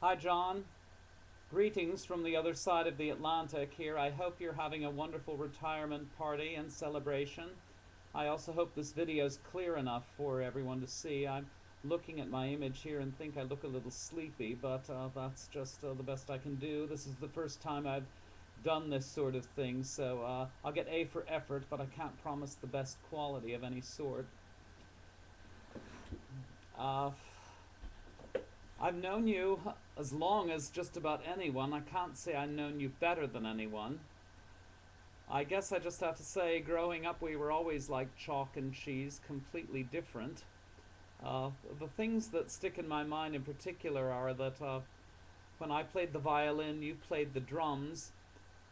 Hi, John. Greetings from the other side of the Atlantic here. I hope you're having a wonderful retirement party and celebration. I also hope this video is clear enough for everyone to see. I'm looking at my image here and think I look a little sleepy, but that's just the best I can do. This is the first time I've done this sort of thing, so I'll get A for effort, but I can't promise the best quality of any sort. I've known you as long as just about anyone. I can't say I've known you better than anyone. I guess I just have to say, growing up we were always like chalk and cheese, completely different. The things that stick in my mind in particular are that when I played the violin, you played the drums,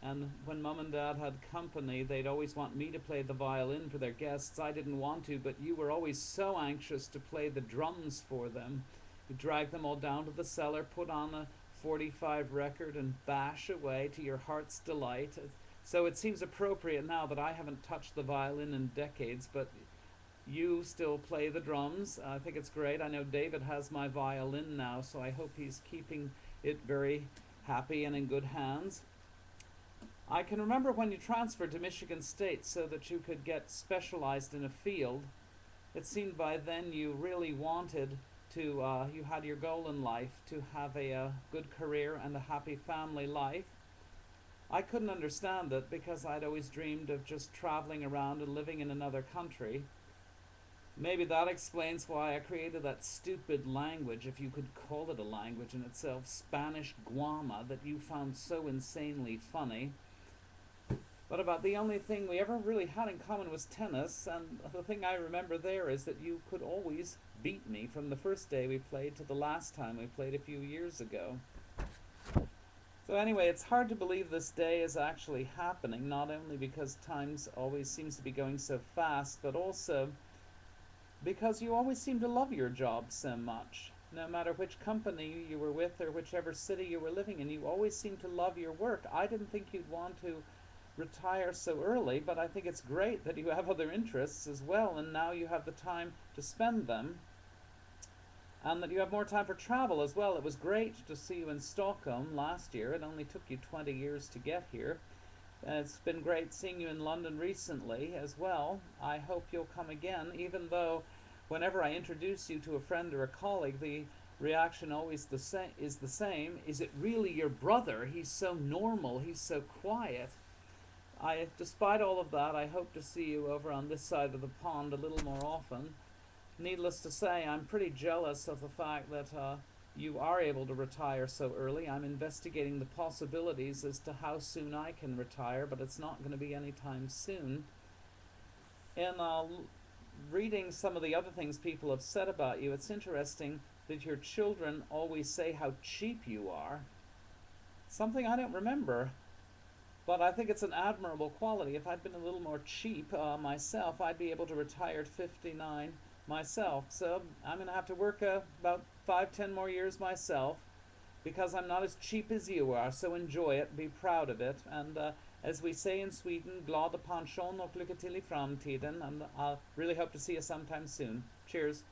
and when Mum and Dad had company, they'd always want me to play the violin for their guests. I didn't want to, but you were always so anxious to play the drums for them. You drag them all down to the cellar, put on a 45 record and bash away to your heart's delight. So it seems appropriate now that I haven't touched the violin in decades, but you still play the drums. I think it's great. I know David has my violin now, so I hope he's keeping it very happy and in good hands. I can remember when you transferred to Michigan State so that you could get specialized in a field. It seemed by then you really wanted to, you had your goal in life to have a good career and a happy family life. I couldn't understand it because I'd always dreamed of just traveling around and living in another country. Maybe that explains why I created that stupid language, if you could call it a language in itself, Spanish Guama, that you found so insanely funny. But about the only thing we ever really had in common was tennis, and the thing I remember there is that you could always beat me from the first day we played to the last time we played a few years ago. So anyway, it's hard to believe this day is actually happening, not only because time always seems to be going so fast, but also because you always seem to love your job so much. No matter which company you were with or whichever city you were living in, you always seem to love your work. I didn't think you'd want to retire so early, but I think it's great that you have other interests as well, and now you have the time to spend them, and that you have more time for travel as well. It was great to see you in Stockholm last year. It only took you 20 years to get here. It's been great seeing you in London recently as well. I hope you'll come again, even though whenever I introduce you to a friend or a colleague, the reaction always is the same. Is it really your brother? He's so normal, he's so quiet. Despite all of that, I hope to see you over on this side of the pond a little more often. Needless to say, I'm pretty jealous of the fact that you are able to retire so early. I'm investigating the possibilities as to how soon I can retire, but it's not going to be anytime soon. In reading some of the other things people have said about you, it's interesting that your children always say how cheap you are. Something I don't remember. But I think it's an admirable quality. If I'd been a little more cheap myself, I'd be able to retire at 59 myself. So I'm going to have to work about 5-10 more years myself, because I'm not as cheap as you are. So enjoy it, be proud of it, and as we say in Sweden, glada pension och lycka till I framtiden, and I really hope to see you sometime soon. Cheers.